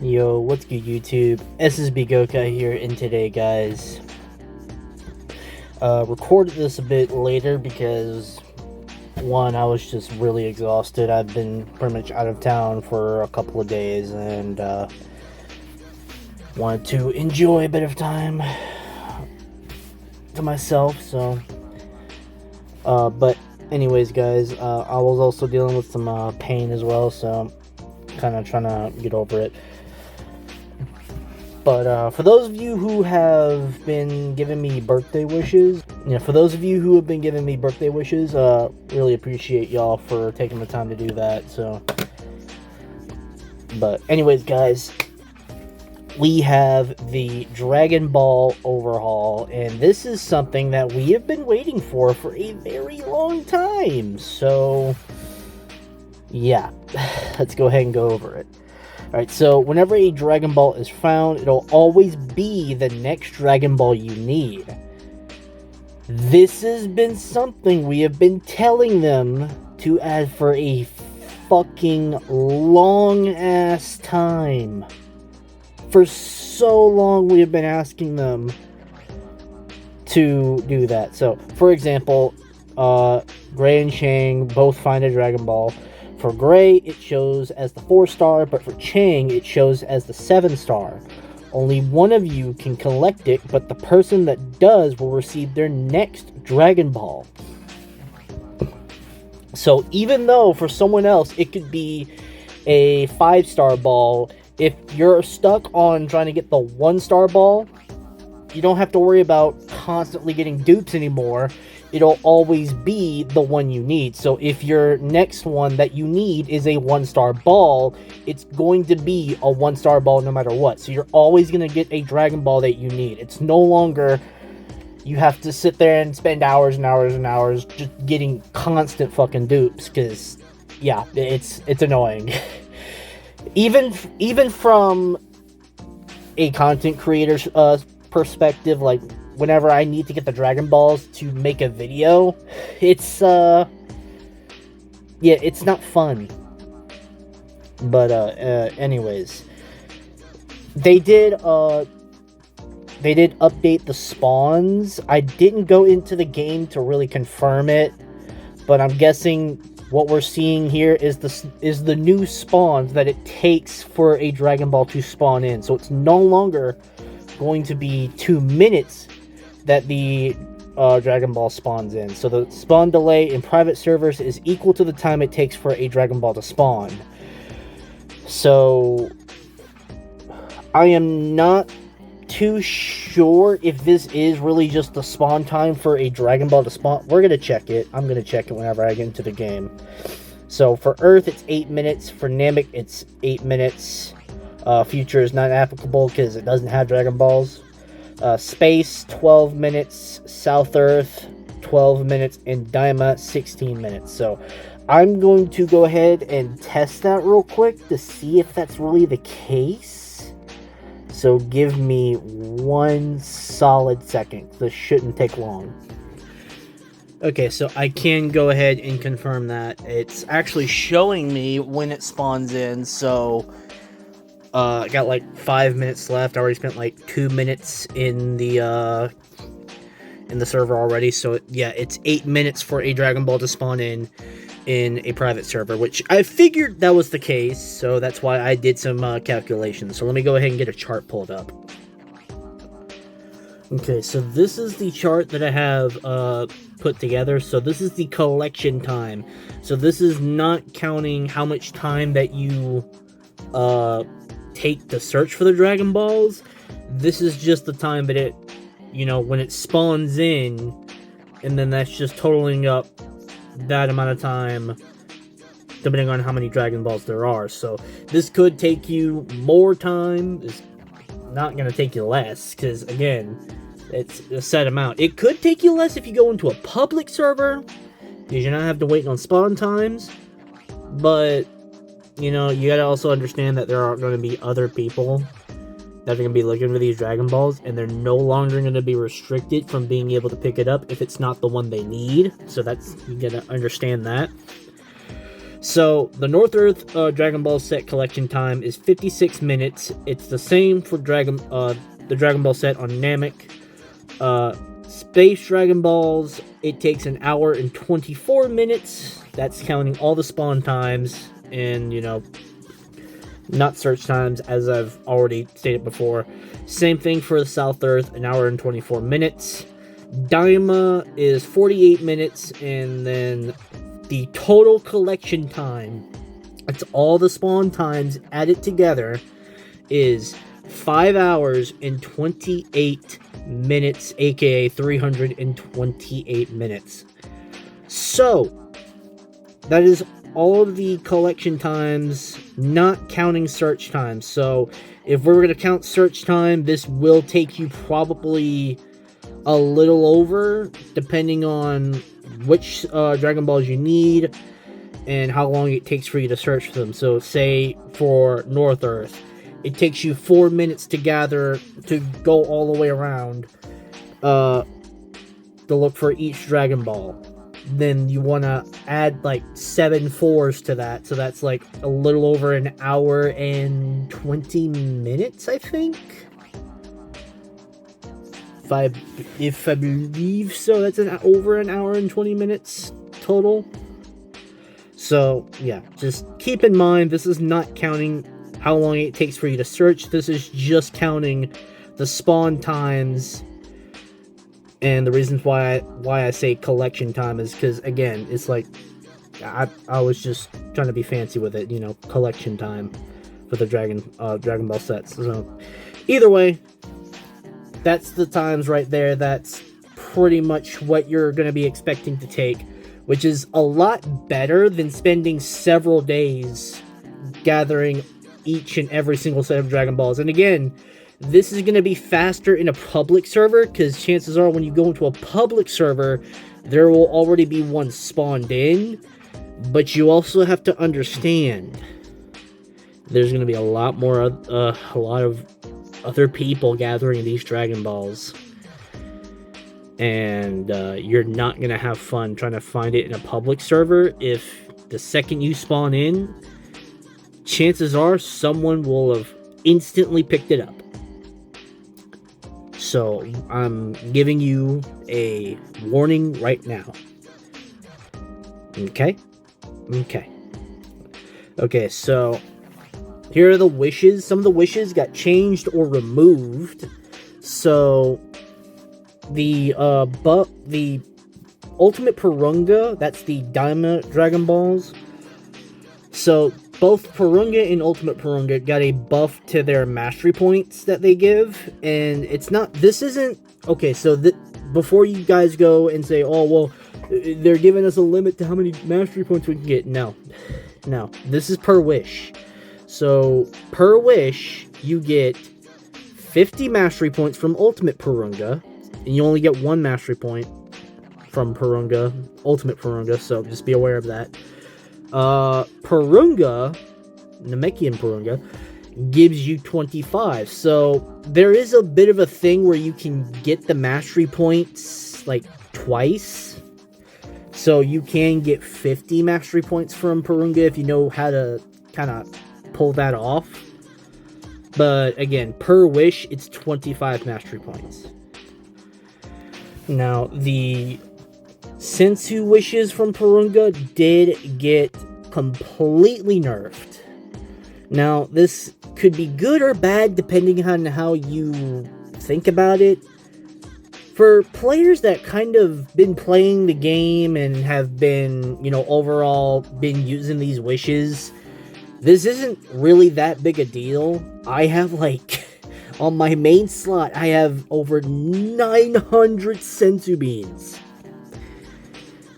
Yo, what's good YouTube? SSB Gokai here, and today guys, recorded this a bit later because one, I was just really exhausted. I've been pretty much out of town for a couple of days and wanted to enjoy a bit of time to myself, so but anyways guys, I was also dealing with some pain as well, so kind of trying to get over it. But for those of you who have been giving me birthday wishes, really appreciate y'all for taking the time to do that. So, but anyways, guys, we have the Dragon Ball Overhaul, and this is something that we have been waiting for a very long time. So, yeah, let's go ahead and go over it. Alright, so whenever a Dragon Ball is found, it'll always be the next Dragon Ball you need. This has been something we have been telling them to add for a fucking long-ass time. For so long we have been asking them to do that. So, for example, Gray and Chang both find a Dragon Ball. For Gray, it shows as the 4-star, but for Chang, it shows as the 7-star. Only one of you can collect it, but the person that does will receive their next Dragon Ball. So even though for someone else it could be a 5-star ball, if you're stuck on trying to get the 1-star ball, you don't have to worry about constantly getting dupes anymore. It'll always be the one you need. So if your next one that you need is a 1-star ball, it's going to be a 1-star ball no matter what. So you're always going to get a Dragon Ball that you need. It's no longer you have to sit there and spend hours and hours and hours just getting constant fucking dupes, because yeah, it's annoying. even from a content creator's perspective, like whenever I need to get the Dragon Balls to make a video, it's it's not fun. But anyways, they did update the spawns. I didn't go into the game to really confirm it, but I'm guessing what we're seeing here is the new spawns that it takes for a Dragon Ball to spawn in. So it's no longer going to be 2 minutes that the Dragon Ball spawns in. So the spawn delay in private servers is equal to the time it takes for a Dragon Ball to spawn. So I am not too sure if this is really just the spawn time for a Dragon Ball to spawn. We're gonna check it. I'm gonna check it whenever I get into the game. So for Earth, it's 8 minutes. For Namek, it's 8 minutes. Future is not applicable because it doesn't have Dragon Balls. Space, 12 minutes. South Earth, 12 minutes. And Daima, 16 minutes. So I'm going to go ahead and test that real quick to see if that's really the case. So give me 1 solid second. This shouldn't take long. Okay, so I can go ahead and confirm that. It's actually showing me when it spawns in, so I got like 5 minutes left. I already spent like 2 minutes in the server already. So yeah, it's 8 minutes for a Dragon Ball to spawn in a private server, which I figured that was the case. So that's why I did some calculations. So let me go ahead and get a chart pulled up. Okay, so this is the chart that I have put together. So this is the collection time. So this is not counting how much time that you take to search for the Dragon Balls. This is just the time that it, when it spawns in, and then that's just totaling up that amount of time depending on how many Dragon Balls there are. So this could take you more time. It's not going to take you less, because again, it's a set amount. It could take you less if you go into a public server, because you're not have to wait on spawn times. But you gotta also understand that there are going to be other people that are going to be looking for these Dragon Balls, and they're no longer going to be restricted from being able to pick it up if it's not the one they need. So that's, you gotta understand that. So, the North Earth Dragon Ball set collection time is 56 minutes. It's the same for the Dragon Ball set on Namek. Space Dragon Balls, it takes an hour and 24 minutes. That's counting all the spawn times and, not search times, as I've already stated before. Same thing for the South Earth, an hour and 24 minutes. Daima is 48 minutes, and then the total collection time, that's all the spawn times added together, is 5 hours and 28 minutes, aka 328 minutes. So, that is all of the collection times, not counting search time. So, if we're going to count search time, this will take you probably a little over, depending on which Dragon Balls you need and how long it takes for you to search for them. So, say for North Earth, it takes you 4 minutes to gather, to go all the way around, to look for each Dragon Ball. Then you want to add like 7 4s to that, so that's like a little over an hour and 20 minutes, I think. If I believe so, that's over an hour and 20 minutes total. So yeah, just keep in mind, this is not counting how long it takes for you to search. This is just counting the spawn times. And the reasons why I say collection time is because, again, it's like I was just trying to be fancy with it, collection time for the Dragon Ball sets. So either way, that's the times right there. That's pretty much what you're going to be expecting to take, which is a lot better than spending several days gathering each and every single set of Dragon Balls. And again, this is going to be faster in a public server, because chances are when you go into a public server, there will already be one spawned in. But you also have to understand, there's going to be a lot of other people gathering these Dragon Balls. And you're not going to have fun trying to find it in a public server. If the second you spawn in, chances are someone will have instantly picked it up. So, I'm giving you a warning right now. Okay, so here are the wishes. Some of the wishes got changed or removed. So, the Ultimate Purunga, that's the Daima Dragon Balls. So, both Purunga and Ultimate Purunga got a buff to their mastery points that they give, and okay, so before you guys go and say, oh, well, they're giving us a limit to how many mastery points we can get. No, this is per wish. So, per wish, you get 50 mastery points from Ultimate Purunga, and you only get 1 mastery point from Ultimate Purunga, so just be aware of that. Purunga, Namekian Purunga, gives you 25. So there is a bit of a thing where you can get the mastery points like twice. So you can get 50 mastery points from Purunga if you know how to kind of pull that off. But again, per wish, it's 25 mastery points. Now, the Sensu wishes from Purunga did get completely nerfed. Now, this could be good or bad depending on how you think about it. For players that kind of been playing the game and have been, overall been using these wishes, this isn't really that big a deal. I have on my main slot, I have over 900 Sensu beans.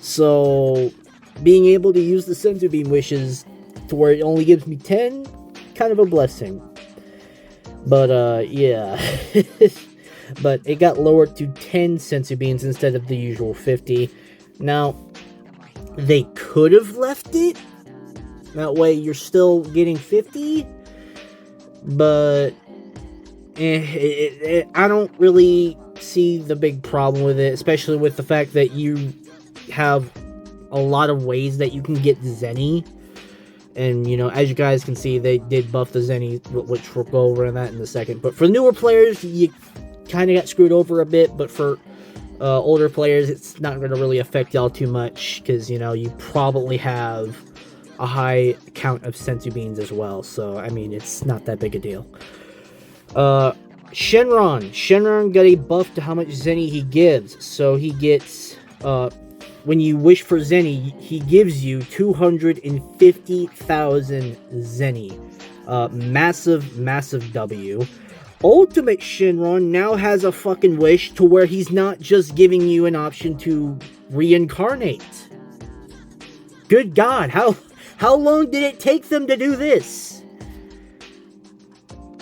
So, being able to use the Sensu bean wishes to where it only gives me 10, kind of a blessing. But, yeah. But it got lowered to 10 Sensu beans instead of the usual 50. Now, they could have left it. That way you're still getting 50. But, I don't really see the big problem with it, especially with the fact that you have a lot of ways that you can get Zenny. And, you know, as you guys can see, they did buff the Zenny, which we'll go over that in a second. But for newer players, you kind of got screwed over a bit. But for older players, it's not going to really affect y'all too much. Because, you know, you probably have a high count of senzu beans as well. So, I mean, it's not that big a deal. Shenron. Shenron got a buff to how much Zenny he gives. So, he gets... when you wish for Zenny, he gives you 250,000 Zenny. Massive W. Ultimate Shenron now has a fucking wish to where he's not just giving you an option to reincarnate. Good God, how long did it take them to do this?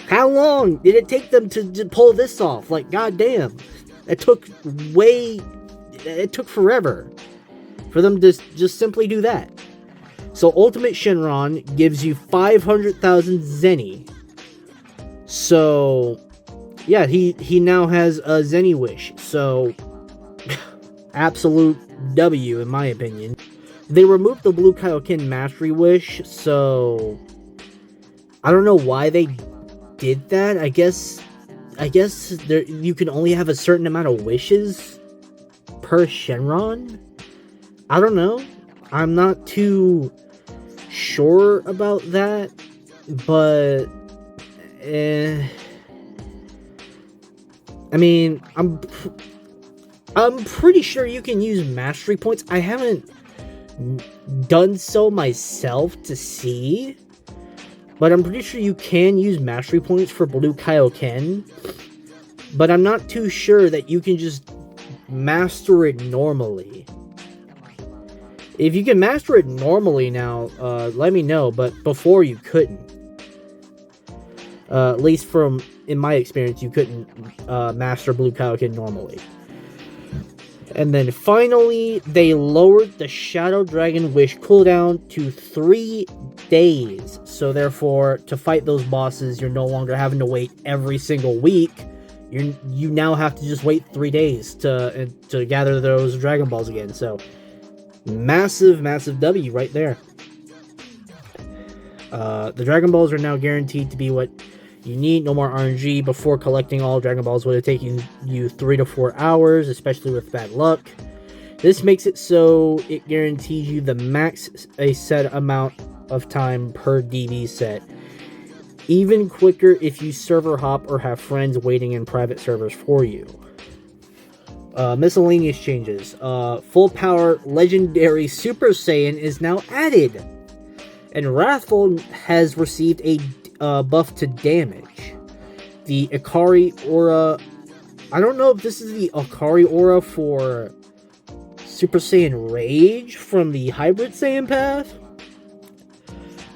How long did it take them to pull this off? Like, goddamn. It took forever for them to just simply do that. So Ultimate Shenron gives you 500,000 Zenny. So yeah, he now has a Zenny wish. So absolute W in my opinion. They removed the Blue Kaioken Mastery wish, so I don't know why they did that. I guess you can only have a certain amount of wishes per Shenron? I don't know. I'm not too sure about that, but I mean, I'm pretty sure you can use mastery points. I haven't done so myself to see, but I'm pretty sure you can use mastery points for Blue Kaioken, but I'm not too sure that you can just master it normally. If you can master it normally now, let me know, but before you couldn't. At least in my experience, you couldn't master Blue Kaioken normally. And then finally, they lowered the Shadow Dragon Wish cooldown to 3 days. So therefore, to fight those bosses, you're no longer having to wait every single week. You now have to just wait 3 days to gather those Dragon Balls again. So, massive W right there. The Dragon Balls are now guaranteed to be what you need. No more RNG. Before, collecting all Dragon Balls would have taken you 3 to 4 hours, especially with bad luck. This makes it so it guarantees you the max a set amount of time per DB set. Even quicker if you server hop or have friends waiting in private servers for you. Miscellaneous changes. Full power legendary Super Saiyan is now added. And Wrathful has received a buff to damage. The Ikari Aura... I don't know if this is the Ikari Aura for Super Saiyan Rage from the Hybrid Saiyan path.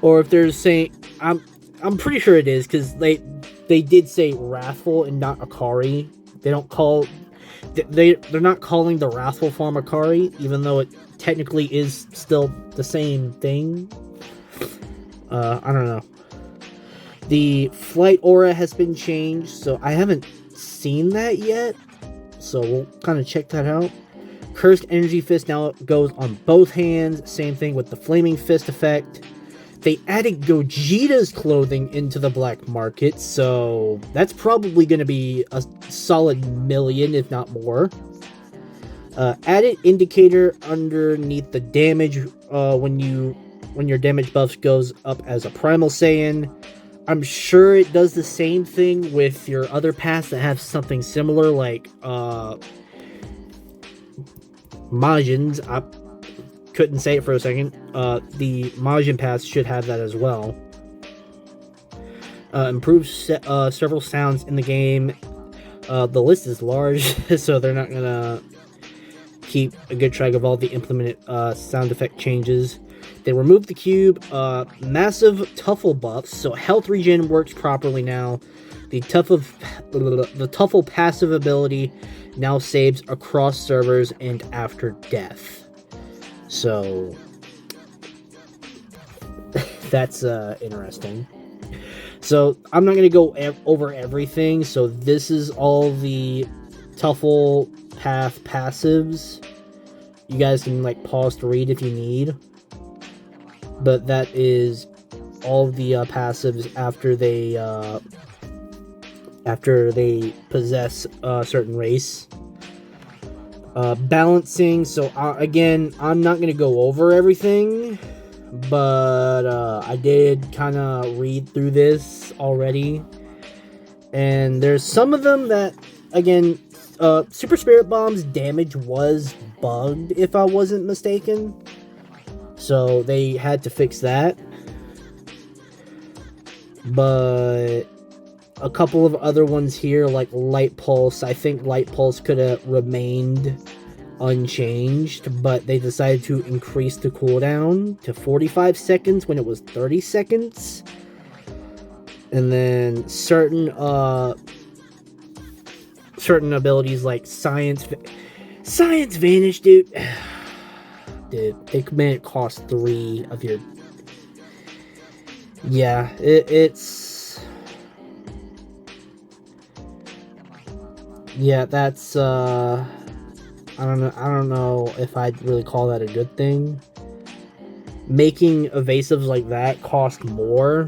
Or if they're saying... I'm pretty sure it is, because they did say Wrathful and not Ikari. They don't call... They're not calling the Wrathful form Ikari, even though it technically is still the same thing. I don't know. The Flight Aura has been changed, so I haven't seen that yet. So we'll kind of check that out. Cursed Energy Fist now goes on both hands. Same thing with the Flaming Fist effect. They added Gogeta's clothing into the black market, so that's probably going to be a solid million, if not more. Added indicator underneath the damage when your damage buff goes up as a Primal Saiyan. I'm sure it does the same thing with your other paths that have something similar, like Majin's. I couldn't say it for a second. The Majin paths should have that as well. Improves several sounds in the game. The list is large, so they're not gonna keep a good track of all the implemented sound effect changes. They removed the cube. Massive Tuffle buffs, so health regen works properly now. The Tuffle passive ability now saves across servers and after death. So that's interesting. So I'm not going to go over everything. So this is all the Tuffle path passives. You guys can like pause to read if you need. but that is all of the passives after they possess a certain race. Balancing, so again, I'm not going to go over everything, but I did kind of read through this already, and there's some of them that, again, Super Spirit Bomb's damage was bugged, if I wasn't mistaken, so they had to fix that. But a couple of other ones here, like Light Pulse, I think Light Pulse could have remained unchanged, but they decided to increase the cooldown to 45 seconds when it was 30 seconds. And then certain abilities like Science Vanish, dude. Dude, they made it cost 3 of your... Yeah, it's... Yeah, that's, I don't know if I'd really call that a good thing. Making evasives like that cost more.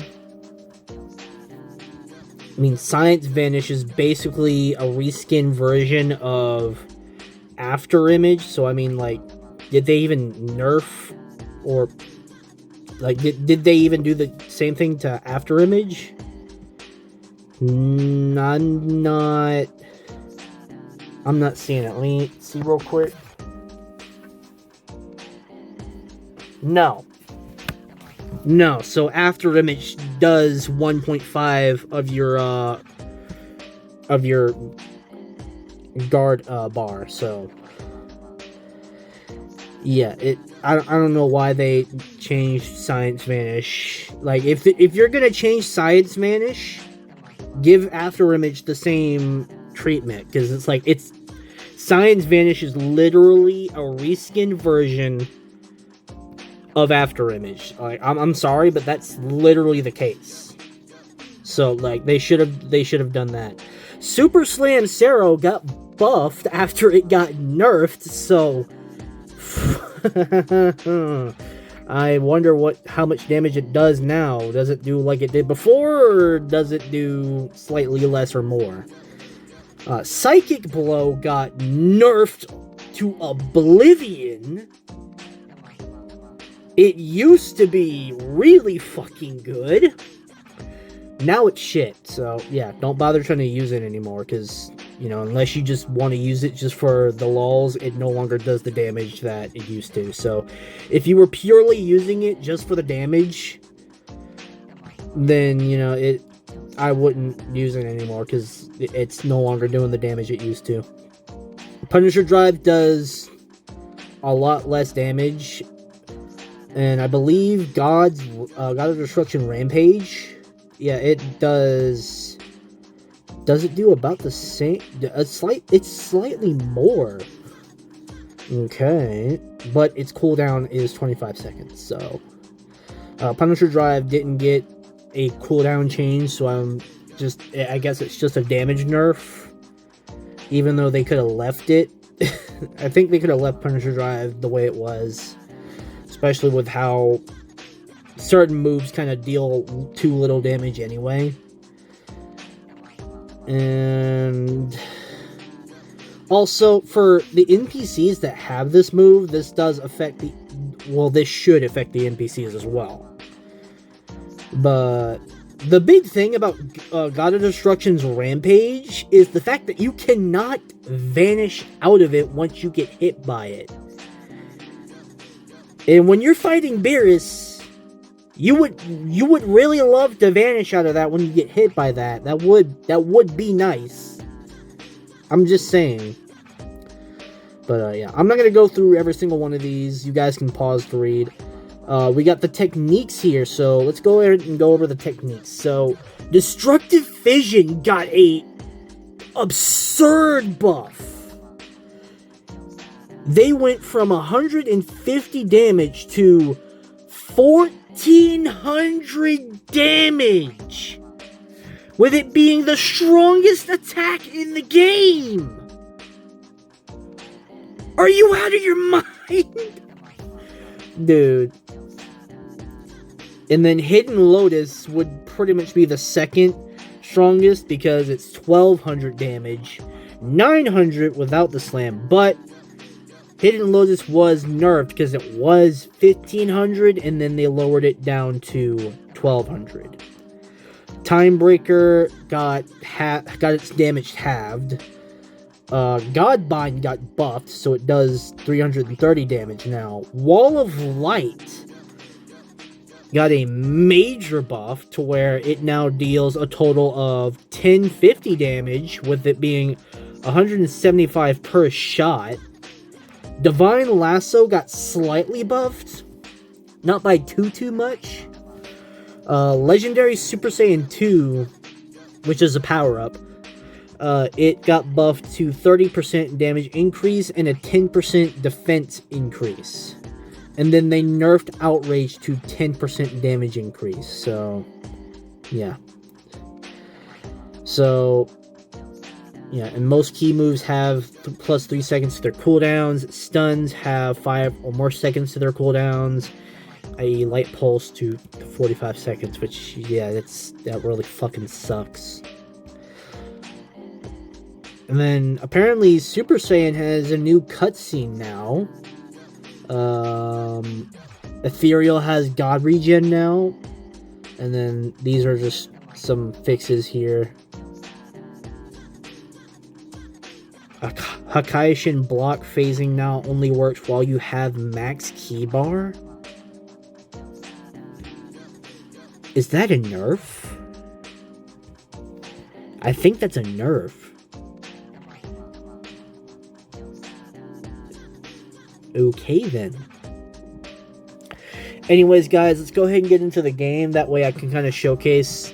I mean, Science Vanish is basically a reskin version of After Image, so I mean, like, did they even nerf, or, like, did they even do the same thing to After Image? I'm not seeing it. Let me see real quick. No, so After Image does 1.5 of your guard bar, so yeah, I don't know why they changed Science Vanish. Like, if you're gonna change Science Vanish, give After Image the same treatment, because it's like, Science Vanish is literally a reskin version of After Image. Like, I'm sorry, but that's literally the case. So, like, they should have done that. Super Slam Zero got buffed after it got nerfed, so I wonder how much damage it does now. Does it do like it did before, or does it do slightly less or more? Psychic Blow got nerfed to oblivion. It used to be really fucking good. Now it's shit. So, yeah, don't bother trying to use it anymore, because, you know, unless you just want to use it just for the lulz, it no longer does the damage that it used to. So, if you were purely using it just for the damage, then, you know, I wouldn't use it anymore, because it's no longer doing the damage it used to. Punisher Drive does a lot less damage, and I believe God of Destruction Rampage, yeah, it does. Does it do about the same? It's slightly more. Okay, but its cooldown is 25 seconds. So, Punisher Drive didn't get a cooldown change, so I guess it's just a damage nerf. Even though they could have left it, I think they could have left Punisher Drive the way it was, especially with how certain moves kind of deal too little damage anyway. And also, for the NPCs that have this move, this should affect the NPCs as well. But the big thing about God of Destruction's Rampage is the fact that you cannot vanish out of it once you get hit by it. And when you're fighting Beerus, you would really love to vanish out of that when you get hit by that. That would be nice. I'm just saying. But yeah, I'm not gonna go through every single one of these. You guys can pause to read. We got the techniques here, so let's go ahead and go over the techniques. So, Destructive Fission got a absurd buff. They went from 150 damage to 1400 damage, with it being the strongest attack in the game. Are you out of your mind? Dude. And then Hidden Lotus would pretty much be the second strongest because it's 1200 damage, 900 without the slam. But Hidden Lotus was nerfed because it was 1500 and then they lowered it down to 1200. Timebreaker got its damage halved. Godbind got buffed, so it does 330 damage now. Wall of Light got a major buff to where it now deals a total of 1050 damage, with it being 175 per shot. Divine Lasso got slightly buffed, not by too much. Legendary Super Saiyan 2, which is a power-up, it got buffed to 30% damage increase and a 10% defense increase. And then they nerfed Outrage to 10% damage increase. So, yeah. So, yeah, and most key moves have plus 3 seconds to their cooldowns. Stuns have 5 or more seconds to their cooldowns. A Light Pulse to 45 seconds, which, yeah, that really fucking sucks. And then, apparently, Super Saiyan has a new cutscene now. Ethereal has God Regen now. And then, these are just some fixes here. Hakaishin block phasing now only works while you have max key bar. Is that a nerf? I think that's a nerf. Okay then. Anyways, guys, let's go ahead and get into the game. That way I can kind of showcase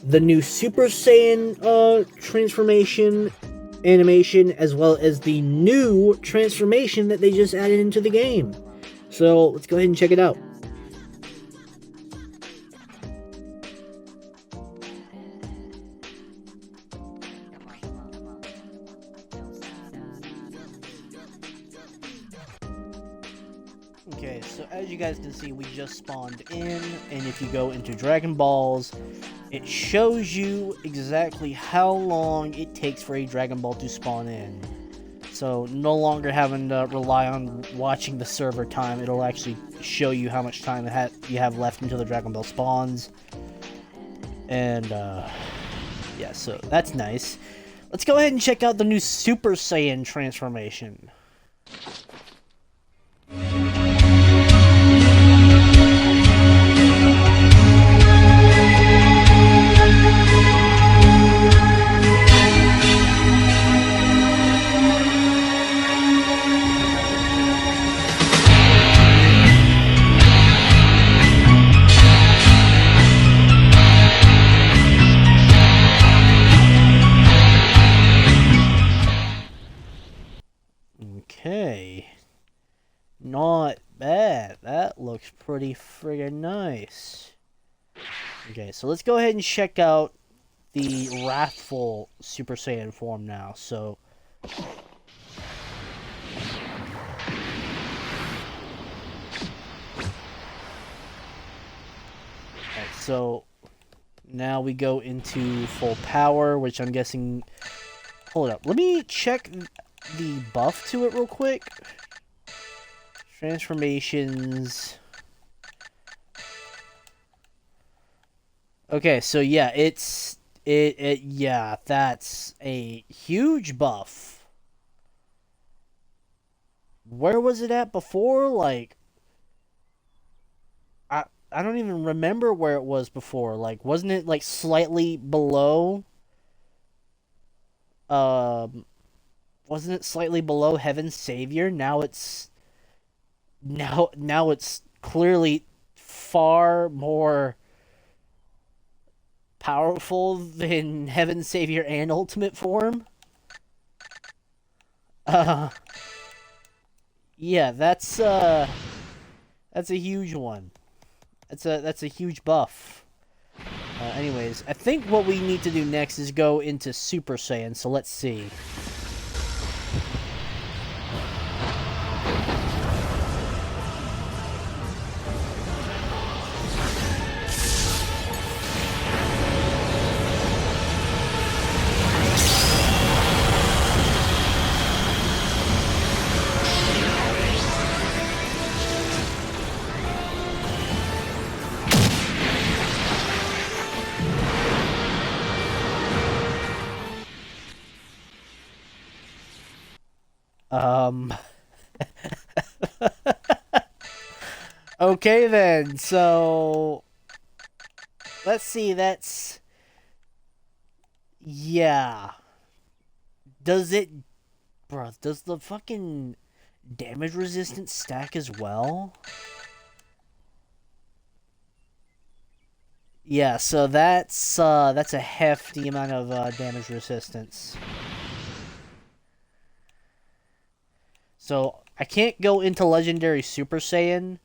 the new Super Saiyan transformation animation, as well as the new transformation that they just added into the game. So let's go ahead and check it out. Okay, so as you guys can see, we just spawned in, and if you go into Dragon Balls, it shows you exactly how long it takes for a Dragon Ball to spawn in. So no longer having to rely on watching the server time, it'll actually show you how much time you have left until the Dragon Ball spawns. And yeah, so that's nice. Let's go ahead and check out the new Super Saiyan transformation. Okay, not bad. That looks pretty friggin' nice. Okay, so let's go ahead and check out the Wrathful Super Saiyan form now. So, alright, so now we go into full power, which I'm guessing. Hold up, let me check the buff to it real quick. Transformations. Okay, so yeah, yeah, that's a huge buff. Where was it at before? Like, I don't even remember where it was before. Like, wasn't it like slightly below? Wasn't it slightly below Heaven's Savior? Now it's clearly far more powerful than Heaven's Savior and Ultimate Form. Yeah, that's a huge one. That's a huge buff. Anyways, I think what we need to do next is go into Super Saiyan, so let's see. Um. Okay then. So let's see. That's yeah. Does it, bro? Does the fucking damage resistance stack as well? Yeah. So that's a hefty amount of damage resistance. So I can't go into Legendary Super Saiyan.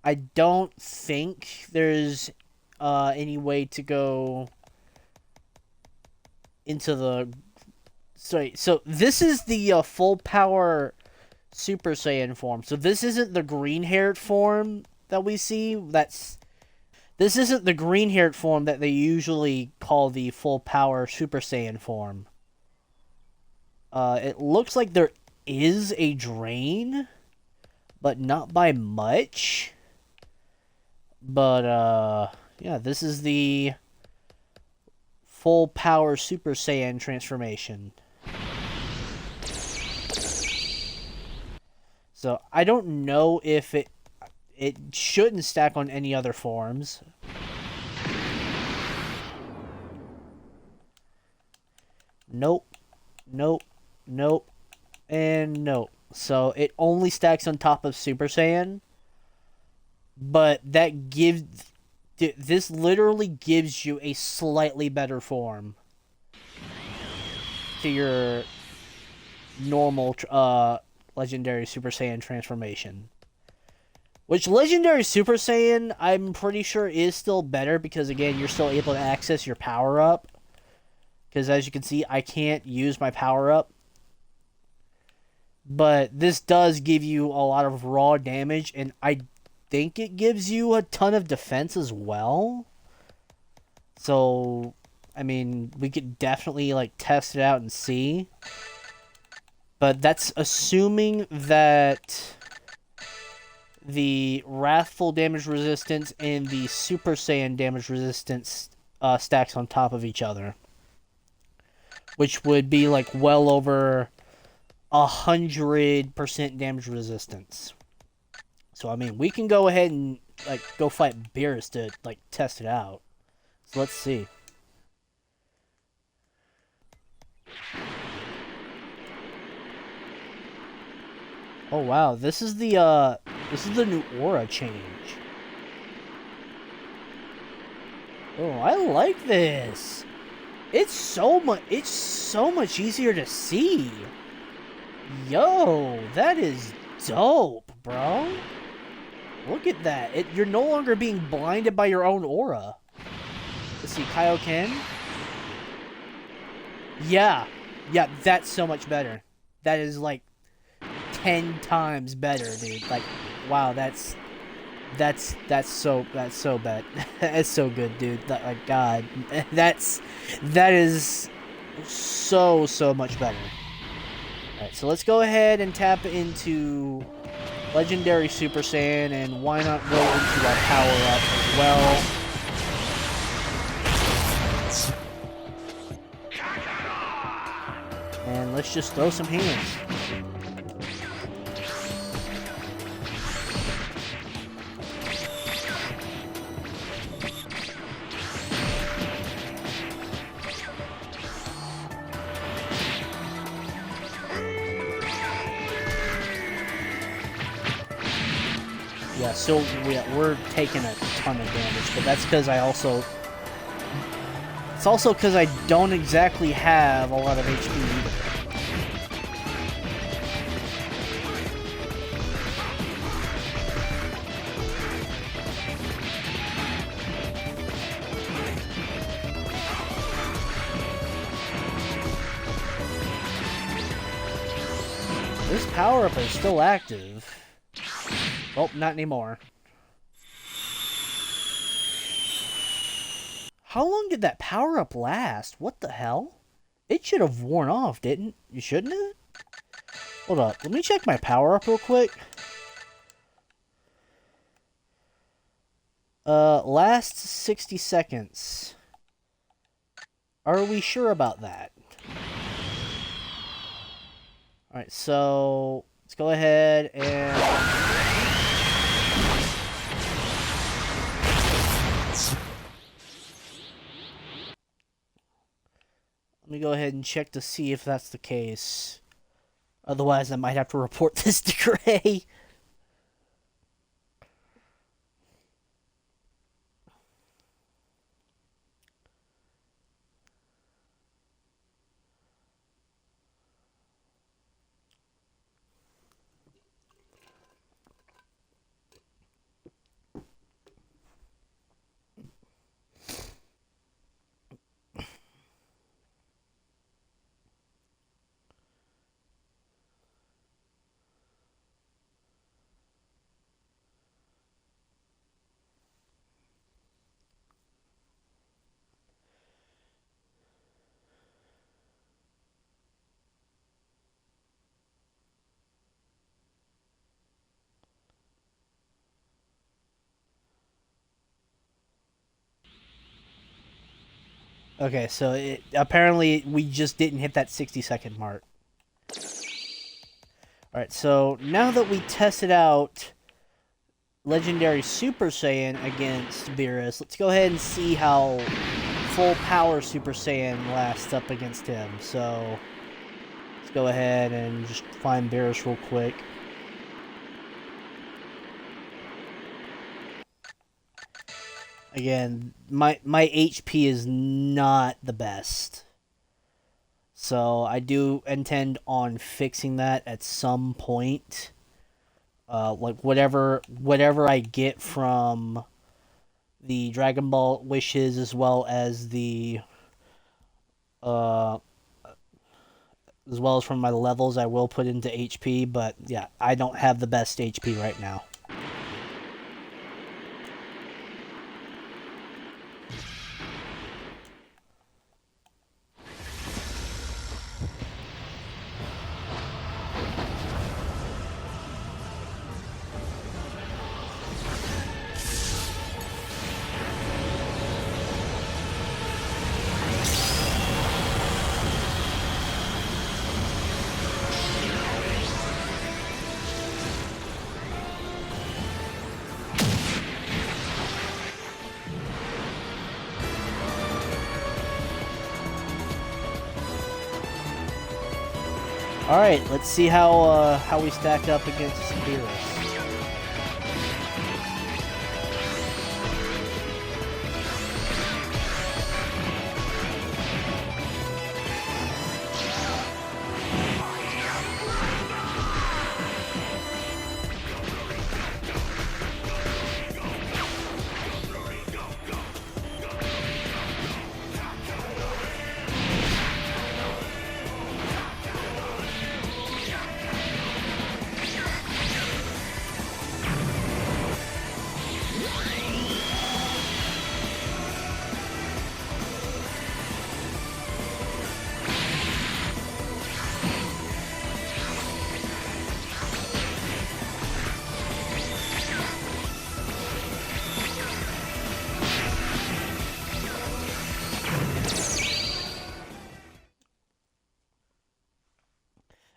I don't think there's any way to go into the. Sorry, so this is the full power Super Saiyan form. So this isn't the green haired form that we see. This isn't the green haired form that they usually call the full power Super Saiyan form. It looks like there is a drain, but not by much. But yeah, this is the full power Super Saiyan transformation. So I don't know if it shouldn't stack on any other forms. Nope. Nope. Nope. And nope. So it only stacks on top of Super Saiyan. But that gives... This literally gives you a slightly better form to your normal Legendary Super Saiyan transformation. Which Legendary Super Saiyan, I'm pretty sure, is still better because, again, you're still able to access your power-up. Because, as you can see, I can't use my power-up. But this does give you a lot of raw damage, and I think it gives you a ton of defense as well. So, I mean, we could definitely, like, test it out and see. But that's assuming that the Wrathful damage resistance and the Super Saiyan damage resistance stacks on top of each other. Which would be, like, well over 100% damage resistance. So, I mean, we can go ahead and, like, go fight Beerus to, like, test it out. So, let's see. Oh, wow. This is the new aura change. Oh, I like this. It's so much easier to see. Yo, that is dope, bro. Look at that. You're no longer being blinded by your own aura. Let's see, Kaioken. Yeah. Yeah, that's so much better. That is like 10 times better, dude. Like, wow, that's so bad. That's so good, dude. Like, God, that is so much better. All right, so let's go ahead and tap into Legendary Super Saiyan, and why not go into our power up as well? And let's just throw some hands. Yeah, so we're taking a ton of damage, but that's because it's also because I don't exactly have a lot of HP either. This power-up is still active. Oh, not anymore. How long did that power-up last? What the hell? It should have worn off, shouldn't it? Hold up, let me check my power-up real quick. Last 60 seconds. Are we sure about that? Alright, so let's go ahead and... Let me go ahead and check to see if that's the case. Otherwise, I might have to report this to Gray. Okay, so apparently we just didn't hit that 60-second mark. Alright, so now that we tested out Legendary Super Saiyan against Beerus, let's go ahead and see how full power Super Saiyan lasts up against him. So, let's go ahead and just find Beerus real quick. Again, my HP is not the best. So I do intend on fixing that at some point. Like whatever I get from the Dragon Ball wishes, as well as the as well as from my levels, I will put into HP. But yeah, I don't have the best HP right now. Alright, let's see how we stack up against Beerus.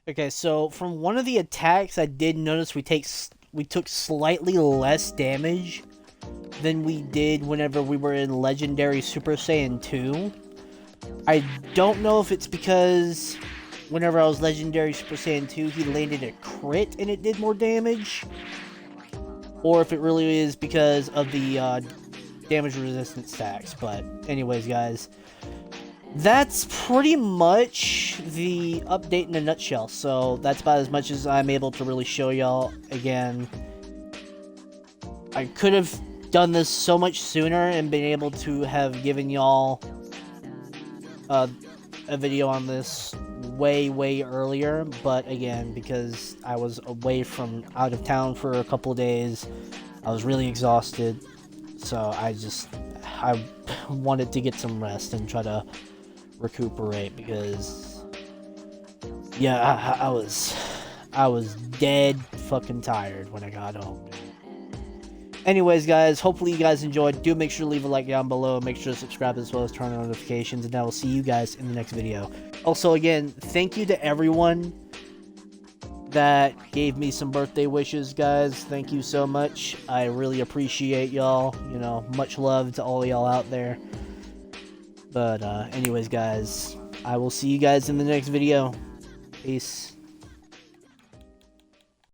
Okay, so from one of the attacks, I did notice we took slightly less damage than we did whenever we were in Legendary Super Saiyan 2. I don't know if it's because whenever I was Legendary Super Saiyan 2, he landed a crit and it did more damage, or if it really is because of the damage resistance stacks. But anyways, guys, that's pretty much the update in a nutshell. So that's about as much as I'm able to really show y'all. Again, I could have done this so much sooner and been able to have given y'all a video on this way earlier, but again, because I was away from out of town for a couple of days, I was really exhausted, so I wanted to get some rest and try to recuperate, because yeah, I was dead fucking tired when I got home. Anyways, guys, hopefully you guys enjoyed. Do make sure to leave a like down below. Make sure to subscribe as well as turn on notifications. And I will see you guys in the next video. Also, again, thank you to everyone that gave me some birthday wishes, guys. Thank you so much. I really appreciate y'all. You know, much love to all y'all out there. But anyways, guys, I will see you guys in the next video. Peace.